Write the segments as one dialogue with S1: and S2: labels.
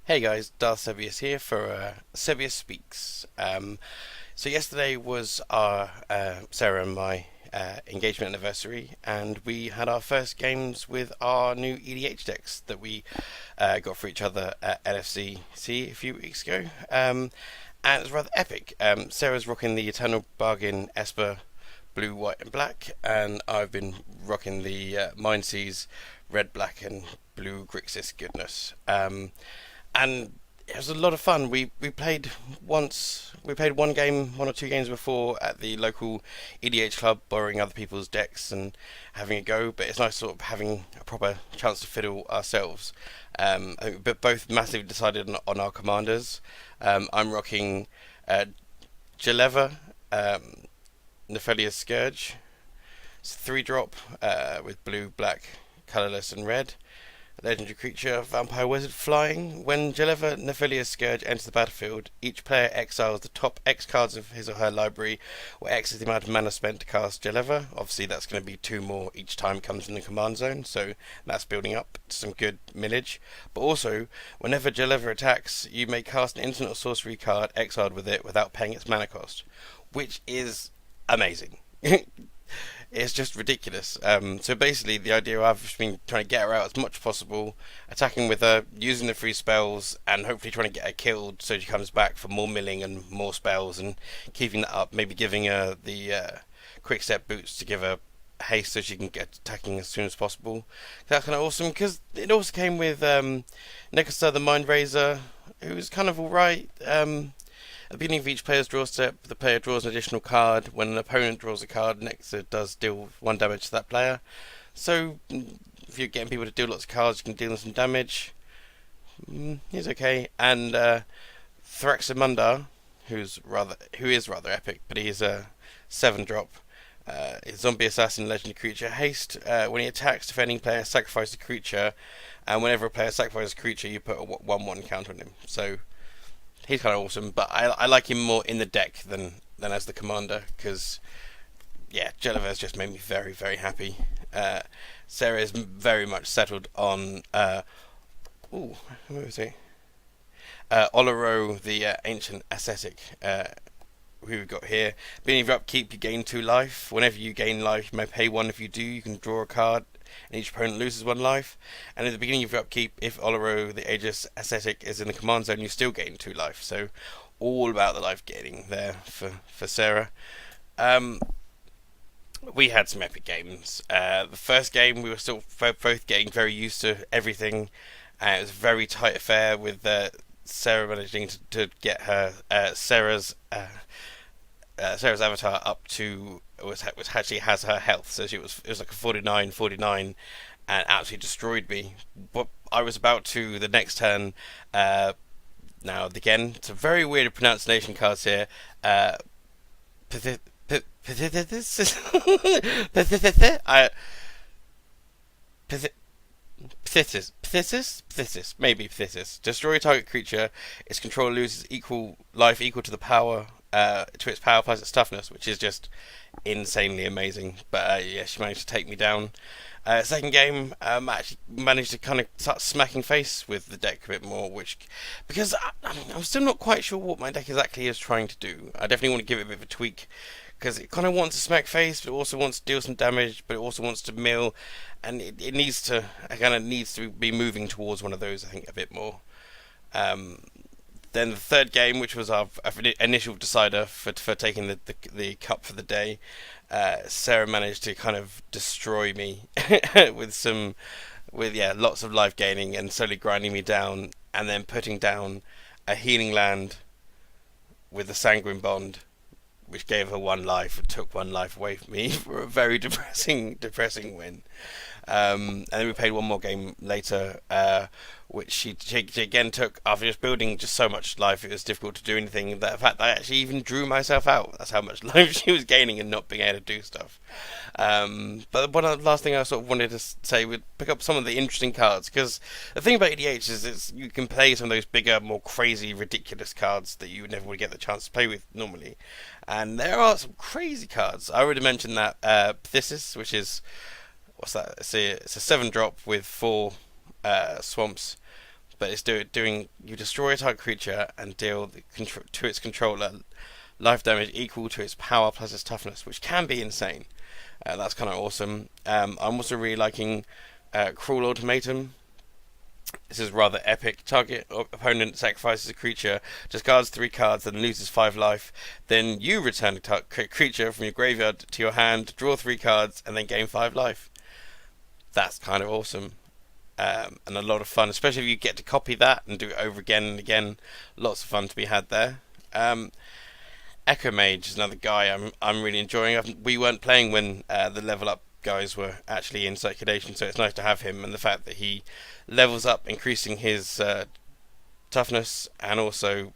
S1: Hey guys, Darth Sebius here for Sebius Speaks. So yesterday was our Sarah and my engagement anniversary, and we had our first games with our new EDH decks that we got for each other at LFCC a few weeks ago, and it was rather epic. Sarah's rocking the Eternal Bargain Esper blue, white, and black, and I've been rocking the Mindseas red, black, and blue Grixis goodness. And it was a lot of fun. We played once. We played one game, one or two games before at the local EDH club, borrowing other people's decks and having a go. But it's nice sort of having a proper chance to fiddle ourselves. I think but both massively decided on our commanders. I'm rocking Jeleva, Nephelia's Scourge. It's a 3-drop with blue, black, colourless, and red. Legendary creature, vampire wizard, flying. When Jeleva Nephilia's Scourge enters the battlefield, each player exiles the top X cards of his or her library, where X is the amount of mana spent to cast Jeleva. Obviously, that's going to be 2 more each time it comes in the command zone, so that's building up to some good millage. But also, whenever Jeleva attacks, you may cast an instant or sorcery card exiled with it without paying its mana cost, which is amazing. It's just ridiculous. So basically, the idea I've just been trying to get her out as much as possible, attacking with her, using the free spells, and hopefully trying to get her killed so she comes back for more milling and more spells, and keeping that up. Maybe giving her the quick step boots to give her haste so she can get attacking as soon as possible. That's kind of awesome because it also came with Nekasa the Mind Razor, who's kind of alright. At the beginning of each player's draw step, the player draws an additional card. When an opponent draws a card, Nexa does deal 1 damage to that player. So, if you're getting people to deal lots of cards, you can deal them some damage. He's okay. And Thraximundar, who is rather epic, but he's a 7-drop. Zombie assassin, legendary creature, haste. When he attacks, defending player sacrifices a creature, and whenever a player sacrifices a creature, you put a 1/1 counter on him. So he's kind of awesome, but I like him more in the deck than as the commander, because yeah, Jeleva's just made me very, very happy. Sarah is very much settled on what was it? Olero, the ancient ascetic, who we've got here. Beginning of your upkeep, you gain 2 life. Whenever you gain life, you may pay 1. If you do, you can draw a card, and each opponent loses 1 life. And at the beginning of your upkeep, if Olero, the Aegis Ascetic, is in the command zone, you still gain 2 life. So, all about the life gaining there for Sarah. We had some epic games. The first game, we were still both getting very used to everything. It was a very tight affair with Sarah managing to get her Sarah's avatar up to was actually has her health, so it was like a 49 and absolutely destroyed me. But I was about to the next turn. Now again, it's a very weird pronunciation cards here. Pithithis, maybe Phthisis. Destroy target creature. Its controller loses equal life equal to the power to its power plus its toughness, which is just insanely amazing. But yeah, she managed to take me down. Second game, actually managed to kind of start smacking face with the deck a bit more, because I'm still not quite sure what my deck exactly is trying to do. I definitely want to give it a bit of a tweak, because it kind of wants to smack face, but it also wants to deal some damage, but it also wants to mill, and it needs to be moving towards one of those, I think, a bit more. Then the third game, which was our initial decider for taking the cup for the day, Sarah managed to kind of destroy me with lots of life gaining and slowly grinding me down, and then putting down a healing land with the Sanguine Bond, which gave her 1 life and took 1 life away from me for a very depressing win. And then we played one more game later, which she again took after just building just so much life. It was difficult to do anything. That fact, I actually even drew myself out. That's how much life she was gaining and not being able to do stuff. But one last thing I sort of wanted to say would pick up some of the interesting cards, because the thing about EDH is you can play some of those bigger, more crazy, ridiculous cards that you never would get the chance to play with normally. And there are some crazy cards. I already mentioned that Phthisis, which is what's that? It's a 7-drop with 4 swamps. but it's doing you destroy a target creature and deal to its controller life damage equal to its power plus its toughness, which can be insane. That's kind of awesome. I'm also really liking Cruel Ultimatum. This is rather epic. Target opponent sacrifices a creature, discards 3 cards, and loses 5 life. Then you return a creature from your graveyard to your hand, draw 3 cards, and then gain 5 life. That's kind of awesome. And a lot of fun, especially if you get to copy that and do it over again and again. Lots of fun to be had there. Echo Mage is another guy I'm really enjoying. We weren't playing when the level up guys were actually in circulation, so it's nice to have him, and the fact that he levels up, increasing his toughness and also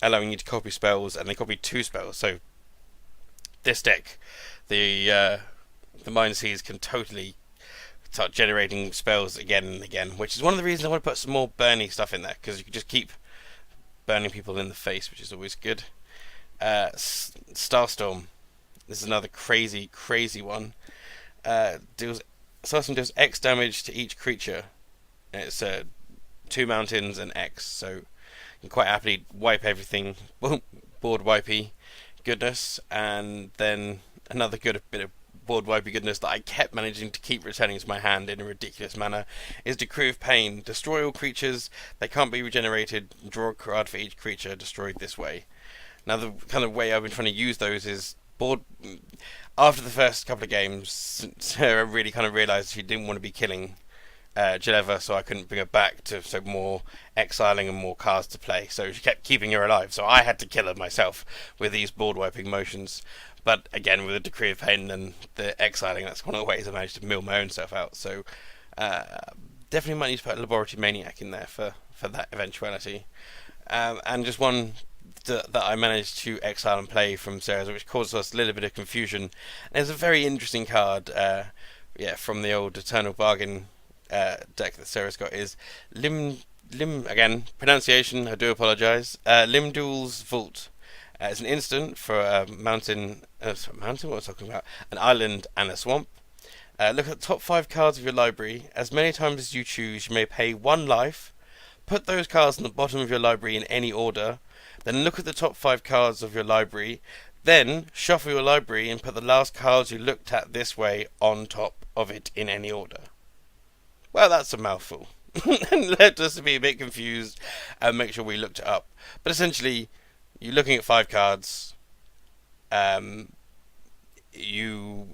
S1: allowing you to copy spells, and they copy 2 spells. So this deck, the Mind Seers can totally start generating spells again and again, which is one of the reasons I want to put some more burning stuff in there, because you can just keep burning people in the face, which is always good. Starstorm, this is another crazy one. Starstorm deals X damage to each creature. It's 2 mountains and X, so you can quite happily wipe everything, board wipey goodness, and then another good bit of board wipey goodness that I kept managing to keep returning to my hand in a ridiculous manner is Decree of Pain. Destroy all creatures, they can't be regenerated, draw a card for each creature destroyed this way. Now the kind of way I've been trying to use those is after the first couple of games, Sarah really kind of realised she didn't want to be killing Jeleva, so I couldn't bring her back so more exiling and more cards to play, so she kept keeping her alive, so I had to kill her myself with these board wiping motions. But again, with the Decree of Pain and the exiling, that's one of the ways I managed to mill my own stuff out. So definitely might need to put a Laboratory Maniac in there for that eventuality. And just one that I managed to exile and play from Sarah's, which caused us a little bit of confusion. And it's a very interesting card, from the old Eternal Bargain deck that Sarah's got, is Lim again, pronunciation, I do apologise. Lim-Dûl's Vault. It's an instant for a mountain. Mountain? What was I talking about? An island and a swamp. Look at the top 5 cards of your library. As many times as you choose, you may pay 1 life. Put those cards on the bottom of your library in any order. Then look at the top 5 cards of your library. Then shuffle your library and put the last cards you looked at this way on top of it in any order. Well, that's a mouthful. And led us to be a bit confused and make sure we looked it up. But essentially, you're looking at 5 cards. If you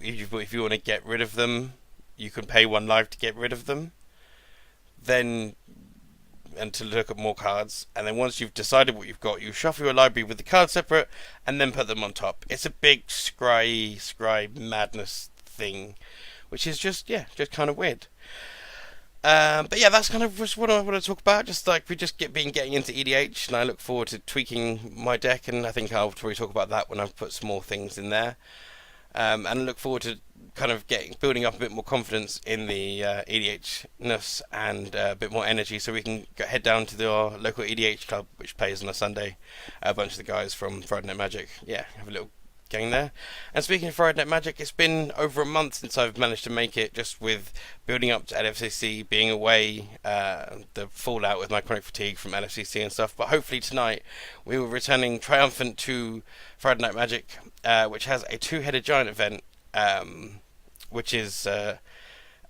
S1: want to get rid of them, you can pay 1 life to get rid of them. Then, and to look at more cards. And then once you've decided what you've got, you shuffle your library with the cards separate, and then put them on top. It's a big scry madness thing, which is just kind of weird. But yeah, that's kind of just what I want to talk about. Just like getting into EDH, and I look forward to tweaking my deck, and I think I'll probably talk about that when I've put some more things in there. And I look forward to kind of building up a bit more confidence in the EDH-ness and a bit more energy, so we can head down to our local EDH club, which plays on a Sunday. A bunch of the guys from Friday Night Magic, have a little gang there. And speaking of Friday Night Magic, it's been over a month since I've managed to make it, just with building up to LFCC, being away, the fallout with my chronic fatigue from LFCC and stuff. But hopefully tonight we will returning triumphant to Friday Night Magic, which has a 2-headed giant event, which is a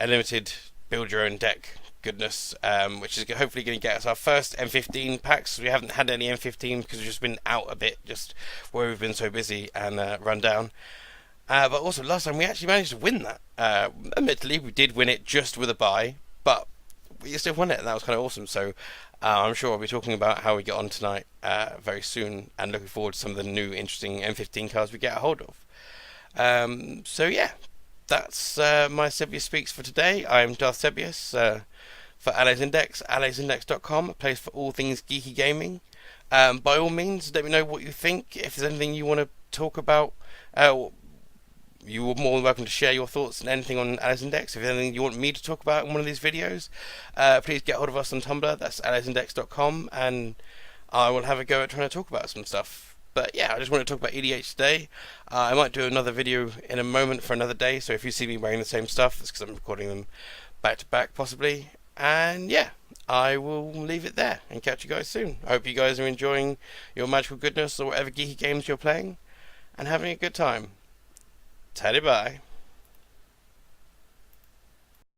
S1: limited build your own deck goodness, which is hopefully going to get us our first M15 packs. We haven't had any M15 because we've just been out a bit, just where we've been so busy and run down. But also last time we actually managed to win that. Admittedly, we did win it just with a buy, but we still won it, and that was kind of awesome. So I'm sure I'll be talking about how we get on tonight very soon, and looking forward to some of the new interesting M15 cards we get a hold of. So yeah, that's my Sebius Speaks for today. I'm Darth Sebius for Allies Index, alliesindex.com, a place for all things geeky gaming. By all means, let me know what you think. If there's anything you want to talk about, you are more than welcome to share your thoughts and anything on Allies Index. If there's anything you want me to talk about in one of these videos, please get hold of us on Tumblr. That's alliesindex.com, and I will have a go at trying to talk about some stuff. But yeah, I just want to talk about EDH today. I might do another video in a moment for another day, so if you see me wearing the same stuff, it's because I'm recording them back to back possibly. And yeah, I will leave it there and catch you guys soon. I hope you guys are enjoying your magical goodness or whatever geeky games you're playing and having a good time. Taddy bye.